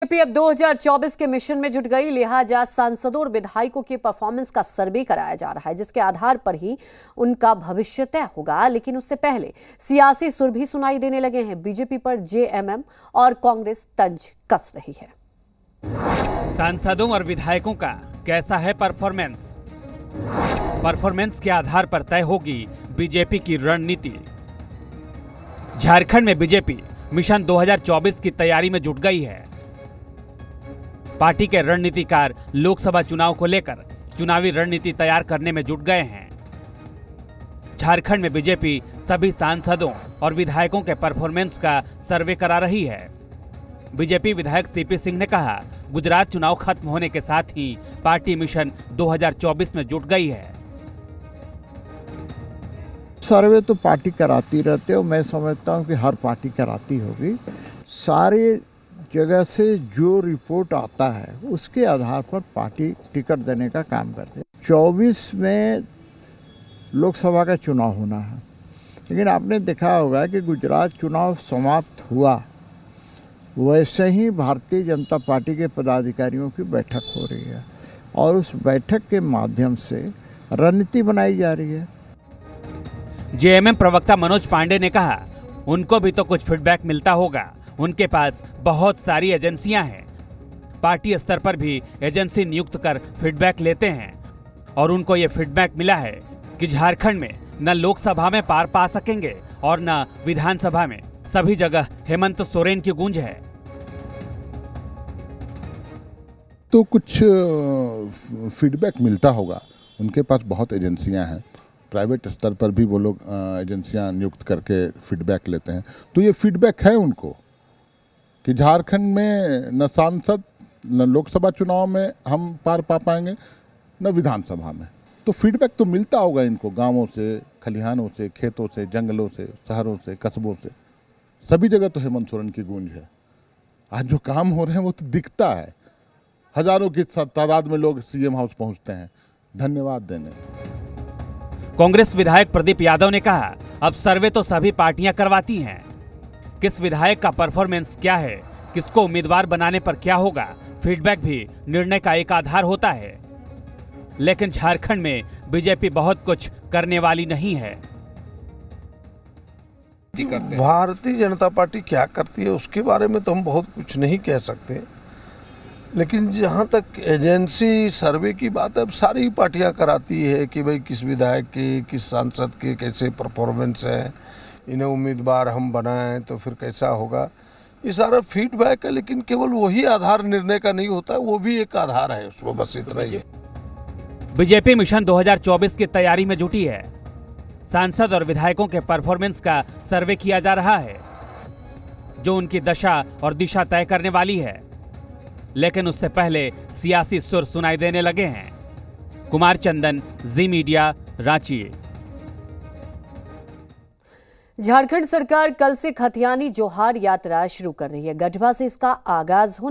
BJP अब 2024 के mission में जुट गई, लिहाजा सांसदों और विधायकों के परफॉर्मेंस का सर्वे कराया जा रहा है, जिसके आधार पर ही उनका भविष्य तय होगा। लेकिन उससे पहले सियासी सुर भी सुनाई देने लगे हैं। बीजेपी पर जेएमएम और कांग्रेस तंज कस रही है। सांसदों और विधायकों का कैसा है परफॉर्मेंस? परफॉर्मेंस के आधार पर तय होगी बीजेपी की रणनीति। झारखंड में बीजेपी मिशन 2024 की तैयारी में जुट गई है। पार्टी के रणनीतिकार लोकसभा चुनाव को लेकर चुनावी रणनीति तैयार करने में जुट गए हैं। झारखंड में बीजेपी सभी सांसदों और विधायकों के परफॉर्मेंस का सर्वे करा रही है। बीजेपी विधायक सीपी सिंह ने कहा, गुजरात चुनाव खत्म होने के साथ ही पार्टी मिशन 2024 में जुट गई है। सर्वे तो पार्टी कराती रहती है और मैं समझता हूँ कि हर पार्टी कराती होगी। सारे जगह से जो रिपोर्ट आता है उसके आधार पर पार्टी टिकट देने का काम करती है। 24 में लोकसभा का चुनाव होना है, लेकिन आपने देखा होगा कि गुजरात चुनाव समाप्त हुआ, वैसे ही भारतीय जनता पार्टी के पदाधिकारियों की बैठक हो रही है और उस बैठक के माध्यम से रणनीति बनाई जा रही है। जेएमएम प्रवक्ता मनोज पांडे ने कहा, उनको भी तो कुछ फीडबैक मिलता होगा। उनके पास बहुत सारी एजेंसियां हैं। पार्टी स्तर पर भी एजेंसी नियुक्त कर फीडबैक लेते हैं और उनको ये फीडबैक मिला है कि झारखंड में न लोकसभा में पार पा सकेंगे और न विधानसभा में। सभी जगह हेमंत सोरेन की गूंज है। तो कुछ फीडबैक मिलता होगा। उनके पास बहुत एजेंसियां हैं, प्राइवेट स्तर पर भी वो लोग एजेंसियां नियुक्त करके फीडबैक लेते हैं। तो ये फीडबैक है उनको कि झारखंड में न सांसद न लोकसभा चुनाव में हम पार पा पाएंगे न विधानसभा में। तो फीडबैक तो मिलता होगा इनको, गांवों से, खलिहानों से, खेतों से, जंगलों से, शहरों से, कस्बों से। सभी जगह तो हेमंत सोरेन की गूंज है। आज जो काम हो रहे हैं वो तो दिखता है। हजारों की तादाद में लोग सीएम हाउस पहुंचते हैं धन्यवाद देने। कांग्रेस विधायक प्रदीप यादव ने कहा, अब सर्वे तो सभी पार्टियां करवाती हैं। किस विधायक का परफॉर्मेंस क्या है, किसको उम्मीदवार बनाने पर क्या होगा, फीडबैक भी निर्णय का एक आधार होता है। लेकिन झारखंड में बीजेपी बहुत कुछ करने वाली नहीं है। भारतीय जनता पार्टी क्या करती है उसके बारे में तो हम बहुत कुछ नहीं कह सकते, लेकिन जहाँ तक एजेंसी सर्वे की बात है, अब सारी पार्टियां कराती है कि भाई किस विधायक के, किस सांसद के कैसे परफॉर्मेंस है, इन्हें उम्मीदवार हम बनाएं तो फिर कैसा होगा। ये सारा फीडबैक है, लेकिन केवल वही आधार निर्णय का नहीं होता है, वो भी एक आधार है, उसमें बस इतना ही है। बीजेपी मिशन 2024 की तैयारी में जुटी है। सांसद और विधायकों के परफॉर्मेंस का सर्वे किया जा रहा है, जो उनकी दशा और दिशा तय करने वाली है। लेकिन उससे पहले सियासी सुर सुनाई देने लगे हैं। कुमार चंदन, जी मीडिया, रांची। झारखंड सरकार कल से खतियानी जोहार यात्रा शुरू कर रही है। गढ़वा से इसका आगाज होने